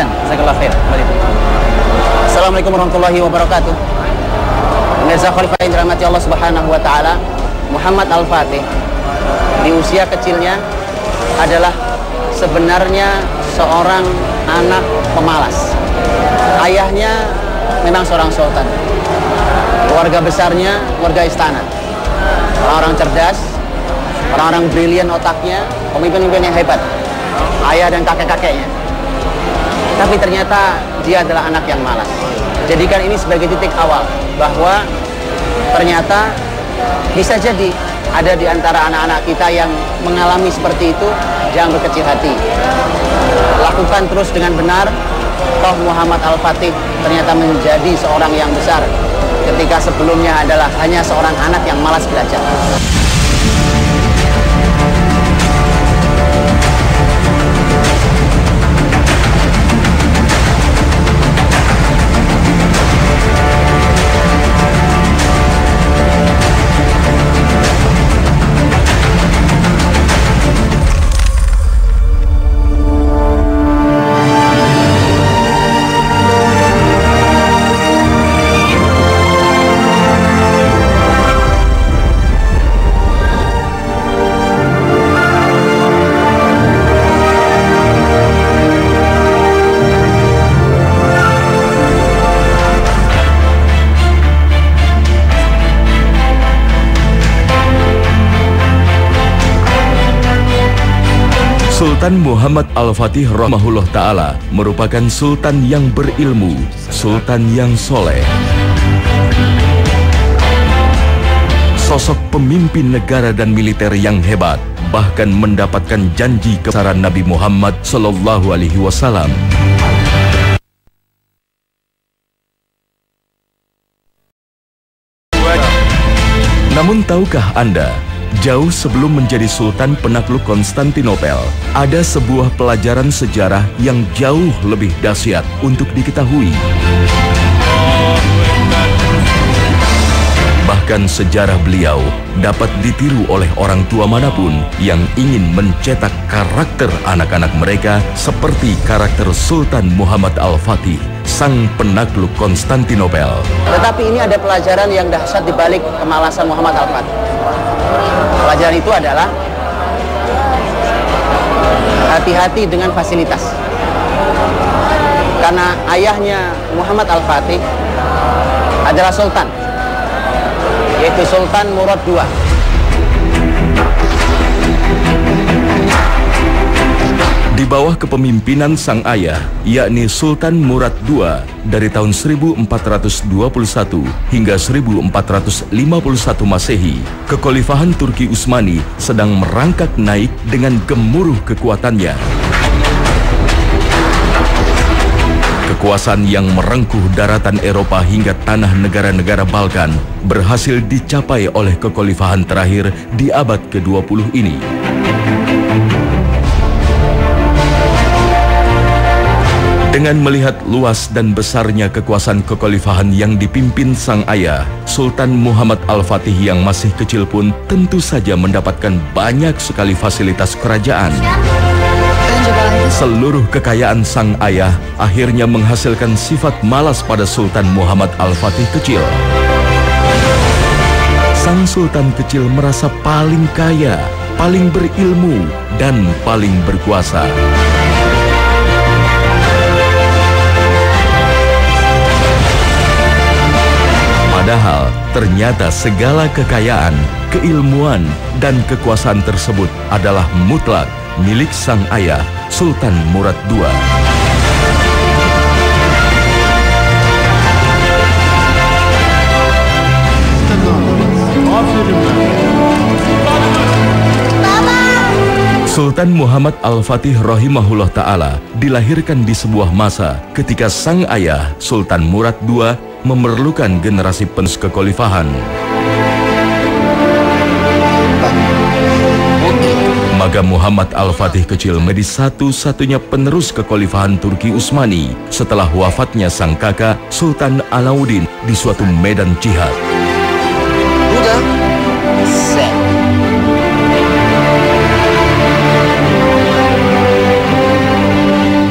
Adan, jazakallahu khair. Assalamualaikum warahmatullahi wabarakatuh. Mirza Khalifah yang dirahmati Allah Subhanahu wa taala, Muhammad Al-Fatih di usia kecilnya adalah sebenarnya seorang anak pemalas. Ayahnya memang seorang sultan. Keluarga besarnya keluarga istana. Orang-orang cerdas, orang-orang brilian otaknya, pemimpin-pemimpin yang hebat. Ayah dan kakek-kakeknya. Tapi ternyata dia adalah anak yang malas. Jadikan ini sebagai titik awal bahwa ternyata bisa jadi ada di antara anak-anak kita yang mengalami seperti itu. Jangan berkecil hati. Lakukan terus dengan benar. Toh Muhammad Al-Fatih ternyata menjadi seorang yang besar ketika sebelumnya adalah hanya seorang anak yang malas belajar. Sultan Muhammad Al-Fatih rahimahullah ta'ala merupakan sultan yang berilmu, sultan yang soleh. Sosok pemimpin negara dan militer yang hebat, bahkan mendapatkan janji kebesaran Nabi Muhammad Sallallahu Alaihi Wasallam. Namun tahukah Anda, jauh sebelum menjadi sultan penakluk Konstantinopel, ada sebuah pelajaran sejarah yang jauh lebih dahsyat untuk diketahui. Bahkan sejarah beliau dapat ditiru oleh orang tua manapun yang ingin mencetak karakter anak-anak mereka seperti karakter Sultan Muhammad Al-Fatih, sang penakluk Konstantinopel. Tetapi ini ada pelajaran yang dahsyat di balik kemalasan Muhammad Al-Fatih. Pelajaran itu adalah hati-hati dengan fasilitas. Karena ayahnya Muhammad Al-Fatih adalah sultan, yaitu Sultan Murad II. Di bawah kepemimpinan sang ayah, yakni Sultan Murad II, dari tahun 1421 hingga 1451 Masehi, kekhalifahan Turki Utsmani sedang merangkak naik dengan gemuruh kekuatannya. Kekuasaan yang merengkuh daratan Eropa hingga tanah negara-negara Balkan berhasil dicapai oleh kekhalifahan terakhir di abad ke-20 ini. Dengan melihat luas dan besarnya kekuasaan kekhalifahan yang dipimpin sang ayah, Sultan Muhammad Al-Fatih yang masih kecil pun tentu saja mendapatkan banyak sekali fasilitas kerajaan. Seluruh kekayaan sang ayah akhirnya menghasilkan sifat malas pada Sultan Muhammad Al-Fatih kecil. Sang Sultan kecil merasa paling kaya, paling berilmu, dan paling berkuasa. Padahal ternyata segala kekayaan, keilmuan, dan kekuasaan tersebut adalah mutlak milik sang ayah, Sultan Murad II. Sultan Muhammad Al-Fatih rahimahullah ta'ala dilahirkan di sebuah masa ketika sang ayah, Sultan Murad II, memerlukan generasi penerus kekhalifahan. Maka Muhammad Al-Fatih kecil menjadi satu-satunya penerus kekhalifahan Turki Utsmani setelah wafatnya sang kakak Sultan Alauddin di suatu medan jihad.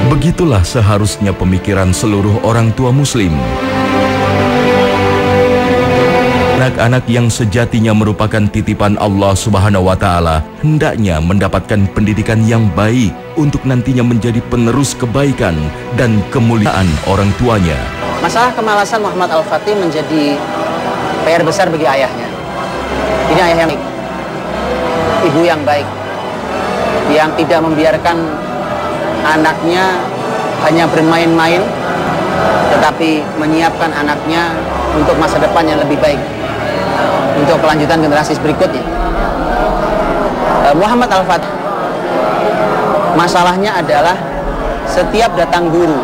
Begitu Itulah seharusnya pemikiran seluruh orang tua Muslim. Anak-anak yang sejatinya merupakan titipan Allah Subhanahu wa Ta'ala hendaknya mendapatkan pendidikan yang baik untuk nantinya menjadi penerus kebaikan dan kemuliaan orang tuanya. Masalah kemalasan Muhammad Al-Fatih menjadi PR besar bagi ayahnya. Ini ayah yang baik, ibu yang baik, yang tidak membiarkan anaknya hanya bermain-main, tetapi menyiapkan anaknya untuk masa depan yang lebih baik, untuk kelanjutan generasi berikutnya. Muhammad Al-Fatih, masalahnya adalah setiap datang guru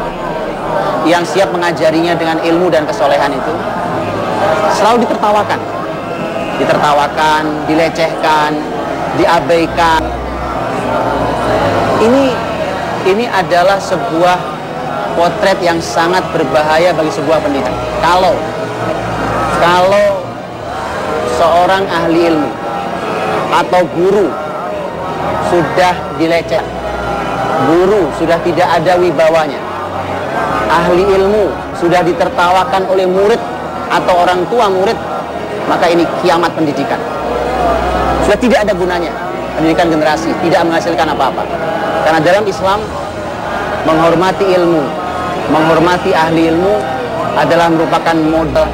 yang siap mengajarinya dengan ilmu dan kesolehan itu selalu ditertawakan, dilecehkan, diabaikan. Ini adalah sebuah potret yang sangat berbahaya bagi sebuah pendidikan. Kalau seorang ahli ilmu atau guru sudah dilecehkan, guru sudah tidak ada wibawanya, ahli ilmu sudah ditertawakan oleh murid atau orang tua murid, maka ini kiamat pendidikan. Sudah tidak ada gunanya pendidikan generasi, tidak menghasilkan apa-apa. Karena dalam Islam, menghormati ilmu, menghormati ahli ilmu adalah merupakan modal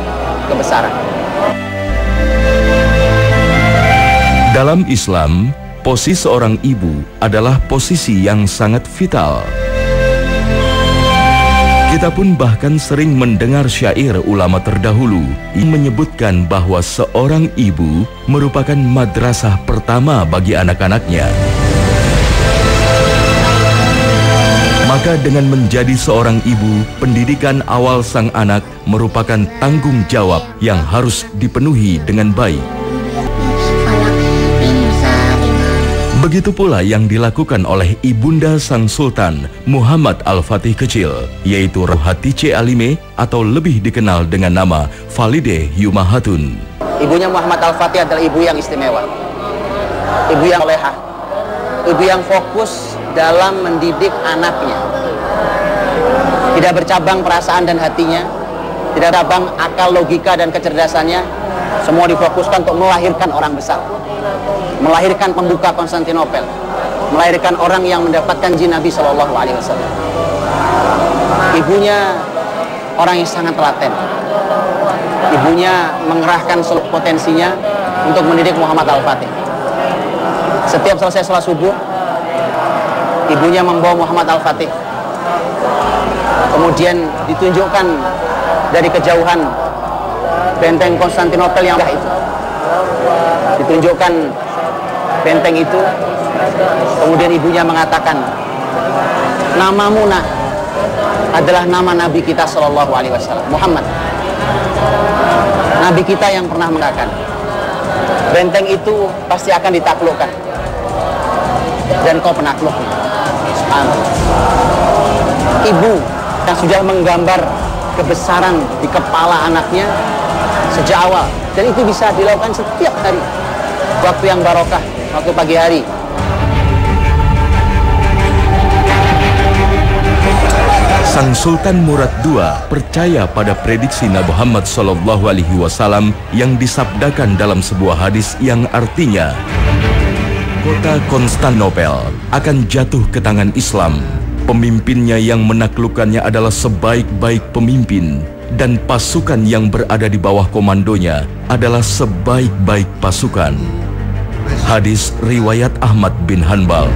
kebesaran. Dalam Islam, posisi seorang ibu adalah posisi yang sangat vital. Kita pun bahkan sering mendengar syair ulama terdahulu yang menyebutkan bahwa seorang ibu merupakan madrasah pertama bagi anak-anaknya. Maka dengan menjadi seorang ibu, pendidikan awal sang anak merupakan tanggung jawab yang harus dipenuhi dengan baik. Begitu pula yang dilakukan oleh ibunda sang Sultan Muhammad Al-Fatih kecil, yaitu Hatice Alime atau lebih dikenal dengan nama Valide Yumahatun. Ibunya Muhammad Al-Fatih adalah ibu yang istimewa, ibu yang solehah, ibu yang fokus dalam mendidik anaknya. Tidak bercabang perasaan dan hatinya, tidak cabang akal, logika, dan kecerdasannya. Semua difokuskan untuk melahirkan orang besar, melahirkan pembuka Konstantinopel, melahirkan orang yang mendapatkan jin Nabi Shallallahu Alaihi Wasallam. Ibunya orang yang sangat telaten. Ibunya mengerahkan seluruh potensinya untuk mendidik Muhammad Al-Fatih. Setiap selesai sholat subuh, ibunya membawa Muhammad Al-Fatih, kemudian ditunjukkan dari kejauhan benteng Konstantinopel yang itu. Ditunjukkan benteng itu, kemudian ibunya mengatakan, namamu nak adalah nama Nabi kita Shallallahu Alaihi Wasallam, Muhammad, Nabi kita yang pernah mengatakan benteng itu pasti akan ditaklukkan dan kau penakluknya. Ibu yang sudah menggambar kebesaran di kepala anaknya sejak awal, dan itu bisa dilakukan setiap hari, waktu yang barokah, waktu pagi hari. Sang Sultan Murad II percaya pada prediksi Nabi Muhammad SAW yang disabdakan dalam sebuah hadis yang artinya kota Konstantinopel akan jatuh ke tangan Islam. Pemimpinnya yang menaklukkannya adalah sebaik-baik pemimpin, dan pasukan yang berada di bawah komandonya adalah sebaik-baik pasukan. Hadis riwayat Ahmad bin Hanbal.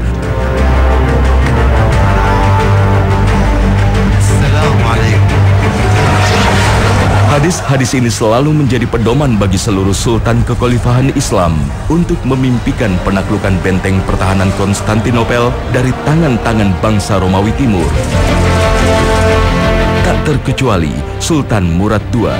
Hadis-hadis ini selalu menjadi pedoman bagi seluruh sultan kekhalifahan Islam untuk memimpikan penaklukan benteng pertahanan Konstantinopel dari tangan-tangan bangsa Romawi Timur. Tak terkecuali Sultan Murad II.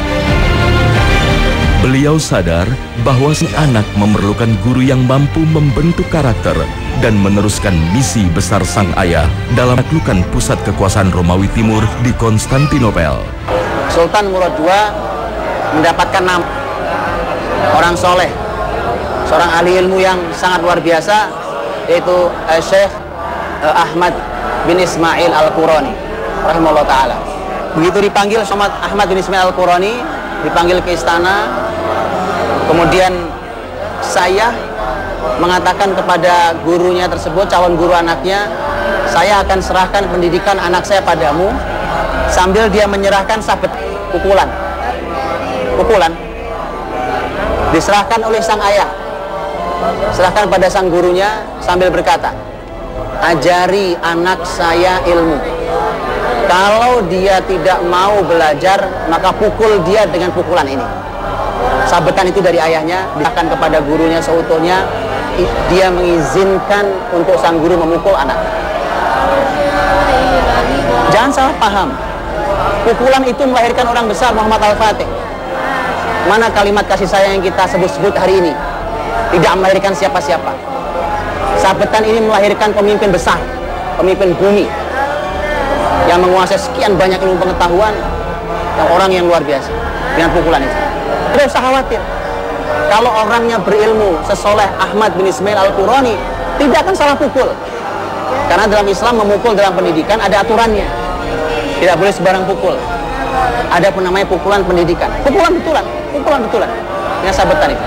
Beliau sadar bahwa si anak memerlukan guru yang mampu membentuk karakter dan meneruskan misi besar sang ayah dalam menaklukkan pusat kekuasaan Romawi Timur di Konstantinopel. Sultan Murad II mendapatkan nama orang soleh, seorang ahli ilmu yang sangat luar biasa, yaitu Syekh Ahmad bin Ismail Al-Qurani. rahimahullah ta'ala. Begitu dipanggil sama Ahmad bin Ismail Al-Qurani, dipanggil ke istana, kemudian saya mengatakan kepada gurunya tersebut, calon guru anaknya, saya akan serahkan pendidikan anak saya padamu, sambil dia menyerahkan sabet pukulan diserahkan oleh sang ayah, serahkan pada sang gurunya sambil berkata, ajari anak saya ilmu. Kalau dia tidak mau belajar, maka pukul dia dengan pukulan ini. Sabetan itu dari ayahnya, diserahkan kepada gurunya seutuhnya. Dia mengizinkan untuk sang guru memukul anak. Jangan salah paham, pukulan itu melahirkan orang besar, Muhammad Al-Fatih. Mana kalimat kasih sayang yang kita sebut-sebut hari ini? Tidak melahirkan siapa-siapa. Sabetan ini melahirkan pemimpin besar, pemimpin bumi, yang menguasai sekian banyak ilmu pengetahuan, yang orang yang luar biasa dengan pukulan itu. Tidak usah khawatir. Kalau orangnya berilmu sesoleh Ahmad bin Ismail Al-Qurani, tidak akan salah pukul. Karena dalam Islam memukul dalam pendidikan ada aturannya. Tidak boleh sembarang pukul. Ada pun namanya pukulan pendidikan. Pukulan betulan. Dengan sabetan itu.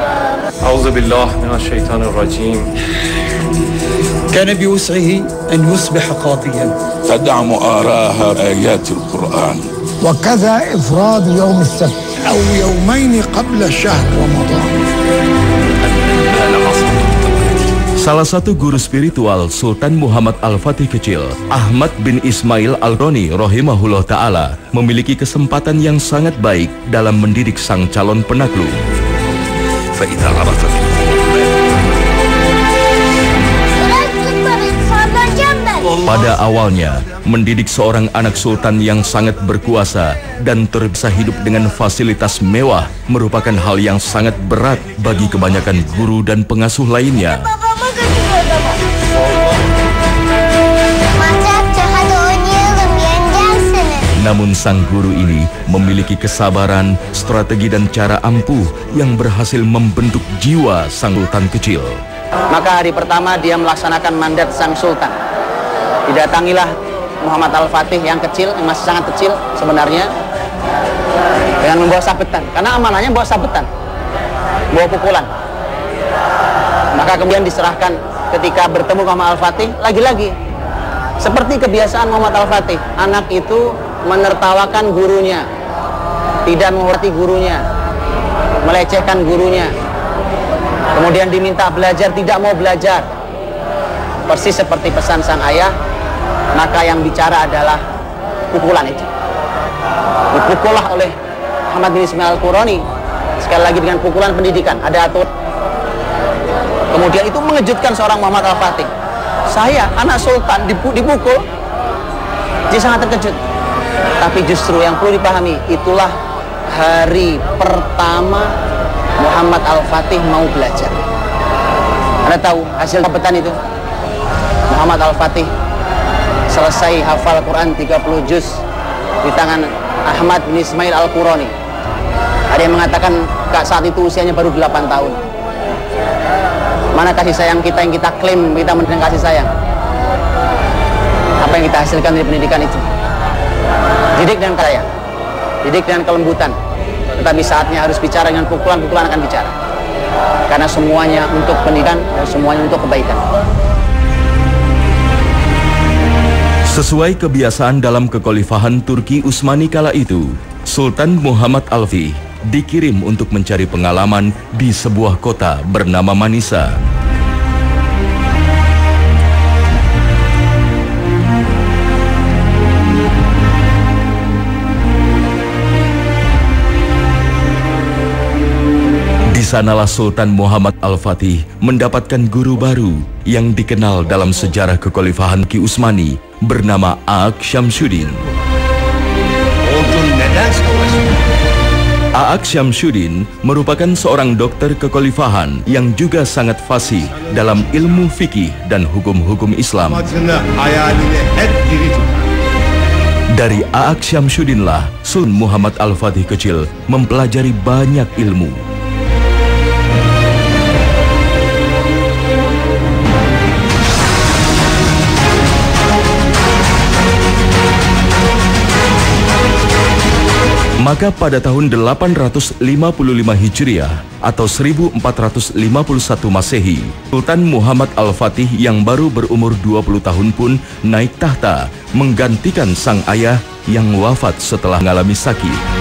A'udzubillah minasyaitonir rajim. كان بوسعه أن يصبح قاضيا تدعم آراءها آيات القرآن وكذا إفراد يوم السبت أو يومين قبل شهر رمضان. Salah satu guru spiritual Sultan Muhammad Al-Fatih kecil, Ahmad bin Ismail Al-Qurani rahimahullah ta'ala, memiliki kesempatan yang sangat baik dalam mendidik sang calon penakluk. Pada awalnya, mendidik seorang anak sultan yang sangat berkuasa dan terbiasa hidup dengan fasilitas mewah merupakan hal yang sangat berat bagi kebanyakan guru dan pengasuh lainnya. Namun sang guru ini memiliki kesabaran, strategi dan cara ampuh yang berhasil membentuk jiwa sang sultan kecil. Maka hari pertama dia melaksanakan mandat sang sultan. Didatangilah Muhammad Al-Fatih yang kecil, yang masih sangat kecil sebenarnya, dengan membawa sabetan. Karena amanahnya bawa sabetan, bawa pukulan. Maka kemudian diserahkan ketika bertemu Muhammad Al-Fatih, lagi-lagi seperti kebiasaan Muhammad Al-Fatih, anak itu menertawakan gurunya, tidak menghormati gurunya, melecehkan gurunya. Kemudian diminta belajar, tidak mau belajar. Persis seperti pesan sang ayah, maka yang bicara adalah pukulan itu. Dipukullah oleh Ahmad bin Ismail Al-Qurani, sekali lagi dengan pukulan pendidikan, ada atur. Kemudian itu mengejutkan seorang Muhammad Al-Fatih. Saya, anak sultan, dipukul, dia sangat terkejut. Tapi justru yang perlu dipahami, itulah hari pertama Muhammad Al-Fatih mau belajar. Anda tahu hasil sabetan itu? Muhammad Al-Fatih selesai hafal Quran 30 juz di tangan Ahmad bin Ismail Al-Qurani. Ada yang mengatakan saat itu usianya baru 8 tahun. Mana kasih sayang kita yang kita klaim kita mendengar kasih sayang? Apa yang kita hasilkan dari pendidikan itu? Didik dengan karya, didik dengan kelembutan. Tetapi saatnya harus bicara dengan pukulan akan bicara. Karena semuanya untuk pendidikan dan semuanya untuk kebaikan. Sesuai kebiasaan dalam kekhalifahan Turki Utsmani kala itu, Sultan Muhammad Al-Fatih dikirim untuk mencari pengalaman di sebuah kota bernama Manisa. Di sanalah Sultan Muhammad Al-Fatih mendapatkan guru baru yang dikenal dalam sejarah kekhalifahan Turki Utsmani bernama Aak Syamsuddin. Aak Syamsuddin merupakan seorang dokter kekhalifahan yang juga sangat fasih dalam ilmu fikih dan hukum-hukum Islam. Dari Aak Syamsuddinlah Sultan Muhammad Al-Fatih kecil mempelajari banyak ilmu. Maka pada tahun 855 Hijriah atau 1451 Masehi, Sultan Muhammad Al-Fatih yang baru berumur 20 tahun pun naik tahta menggantikan sang ayah yang wafat setelah mengalami sakit.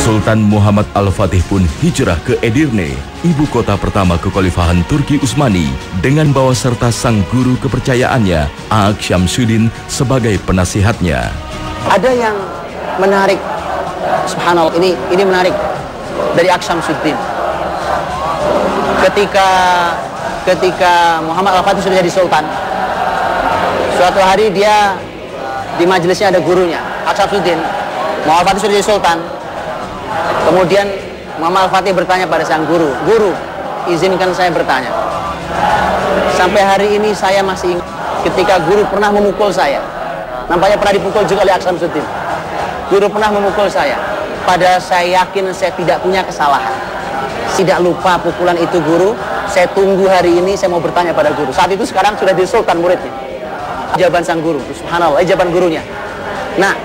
Sultan Muhammad Al-Fatih pun hijrah ke Edirne, ibu kota pertama kekhalifahan Turki Utsmani, dengan bawa serta sang guru kepercayaannya, Ag Syamsuddin, sebagai penasihatnya. Ada yang menarik, subhanallah, ini menarik dari Ag Syamsuddin. Ketika Muhammad Al-Fatih sudah jadi sultan, suatu hari dia di majelisnya ada gurunya, Ag Syamsuddin. Muhammad Al-Fatih sudah jadi sultan. Kemudian Muhammad Al-Fatih bertanya pada sang guru, "Guru, izinkan saya bertanya. Sampai hari ini saya masih ingat ketika guru pernah memukul saya. Nampaknya pernah dipukul juga oleh Ag Syamsuddin. Guru pernah memukul saya. Padahal saya yakin saya tidak punya kesalahan. Tidak lupa pukulan itu guru. Saya tunggu hari ini, saya mau bertanya pada guru." Saat itu sekarang sudah jadi sultan muridnya. Jawaban sang guru, subhanallah, jawaban gurunya. "Nah,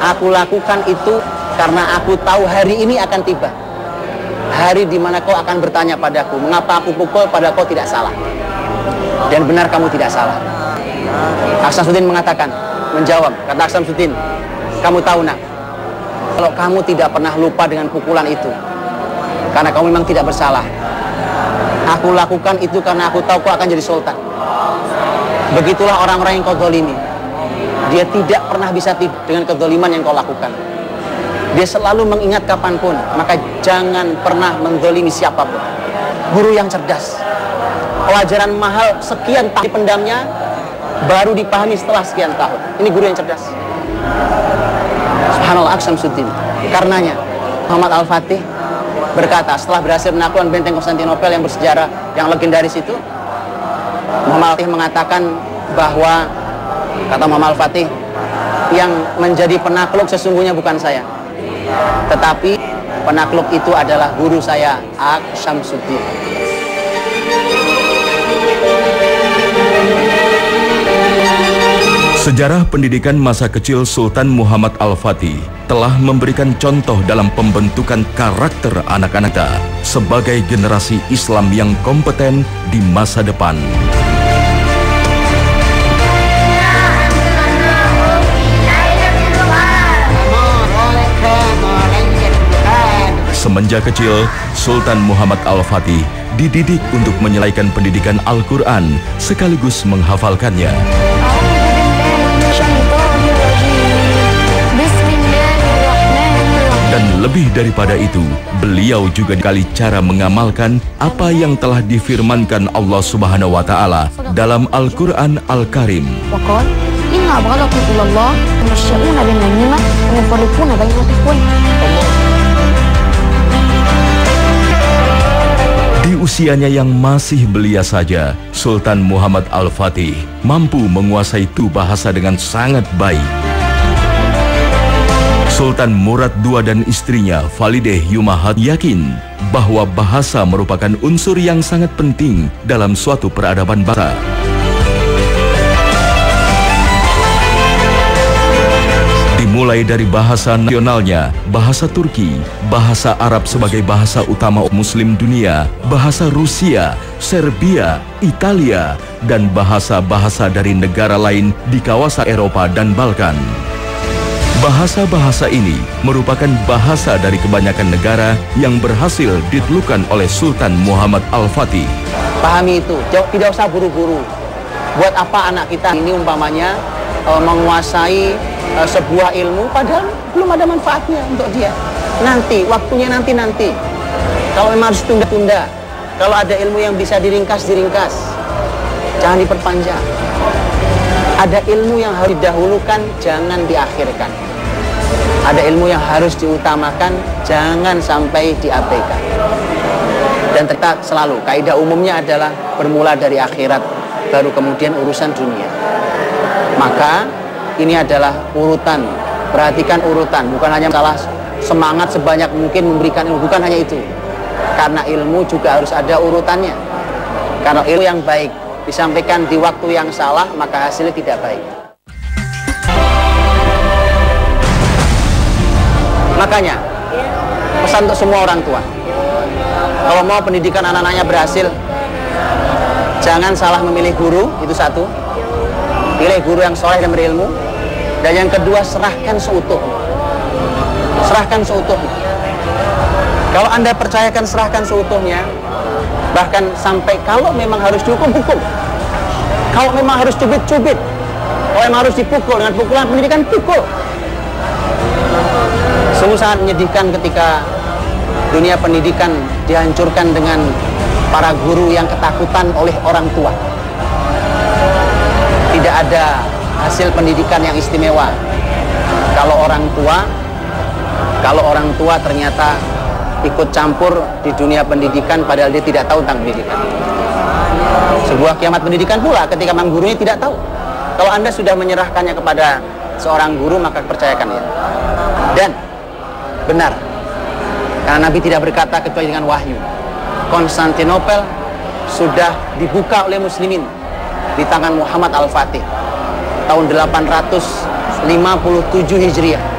aku lakukan itu karena aku tahu hari ini akan tiba. Hari di mana kau akan bertanya padaku, mengapa aku pukul, padahal kau tidak salah. Dan benar kamu tidak salah." Ag Syamsuddin mengatakan, menjawab, kata Ag Syamsuddin, "Kamu tahu nak, kalau kamu tidak pernah lupa dengan pukulan itu, karena kamu memang tidak bersalah. Aku lakukan itu karena aku tahu kau akan jadi sultan. Begitulah orang-orang yang kau zalimi. Dia tidak pernah bisa tidur dengan kezaliman yang kau lakukan. Dia selalu mengingat kapanpun, maka jangan pernah menzalimi siapapun." Guru yang cerdas. Pelajaran mahal sekian tahun dipendamnya, baru dipahami setelah sekian tahun. Ini guru yang cerdas. Subhanallah, Ag Syamsuddin. Karenanya Muhammad Al-Fatih berkata, setelah berhasil menaklukkan benteng Konstantinopel yang bersejarah, yang legendaris itu, Muhammad Al-Fatih mengatakan bahwa, kata Muhammad Al-Fatih, yang menjadi penakluk sesungguhnya bukan saya, tetapi penakluk itu adalah guru saya, Ag Syamsuddin. Sejarah pendidikan masa kecil Sultan Muhammad Al-Fatih telah memberikan contoh dalam pembentukan karakter anak-anak kita sebagai generasi Islam yang kompeten di masa depan. Semenjak kecil, Sultan Muhammad Al-Fatih dididik untuk menyelesaikan pendidikan Al-Quran sekaligus menghafalkannya. Dan lebih daripada itu, beliau juga dikali cara mengamalkan apa yang telah difirmankan Allah Subhanahu wa Ta'ala dalam Al-Quran Al-Karim. Di usianya yang masih belia saja, Sultan Muhammad Al-Fatih mampu menguasai tuh bahasa dengan sangat baik. Sultan Murad II dan istrinya Valideh Yumahat yakin bahwa bahasa merupakan unsur yang sangat penting dalam suatu peradaban bangsa. Dimulai dari bahasa nasionalnya, bahasa Turki, bahasa Arab sebagai bahasa utama Muslim dunia, bahasa Rusia, Serbia, Italia, dan bahasa-bahasa dari negara lain di kawasan Eropa dan Balkan. Bahasa-bahasa ini merupakan bahasa dari kebanyakan negara yang berhasil ditaklukkan oleh Sultan Muhammad Al-Fatih. Pahami itu, tidak usah buru-buru. Buat apa anak kita ini umpamanya menguasai sebuah ilmu padahal belum ada manfaatnya untuk dia. Nanti, waktunya nanti. Kalau memang harus tunda-tunda, kalau ada ilmu yang bisa diringkas, jangan diperpanjang. Ada ilmu yang harus didahulukan, jangan diakhirkan. Ada ilmu yang harus diutamakan, jangan sampai diabaikan. Dan kita selalu, kaidah umumnya adalah bermula dari akhirat, baru kemudian urusan dunia. Maka ini adalah urutan, perhatikan urutan, bukan hanya masalah semangat sebanyak mungkin memberikan ilmu. Bukan hanya itu, karena ilmu juga harus ada urutannya. Karena ilmu yang baik disampaikan di waktu yang salah, maka hasilnya tidak baik. Makanya pesan untuk semua orang tua, kalau mau pendidikan anak-anaknya berhasil, jangan salah memilih guru, itu satu. Pilih guru yang soleh dan berilmu. Dan yang kedua, serahkan seutuhnya. Serahkan seutuhnya. Kalau Anda percayakan serahkan seutuhnya, bahkan sampai kalau memang harus dihukum, hukum. Kalau memang harus cubit-cubit, kalau memang harus dipukul dengan pukulan pendidikan, pukul. Sungguh sangat menyedihkan ketika dunia pendidikan dihancurkan dengan para guru yang ketakutan oleh orang tua. Tidak ada hasil pendidikan yang istimewa kalau orang tua ternyata ikut campur di dunia pendidikan padahal dia tidak tahu tentang pendidikan. Sebuah kiamat pendidikan pula ketika memang gurunya tidak tahu. Kalau Anda sudah menyerahkannya kepada seorang guru, maka percayakan ya. Dan benar, karena Nabi tidak berkata kecuali dengan wahyu. Konstantinopel sudah dibuka oleh muslimin di tangan Muhammad Al-Fatih tahun 857 Hijriah.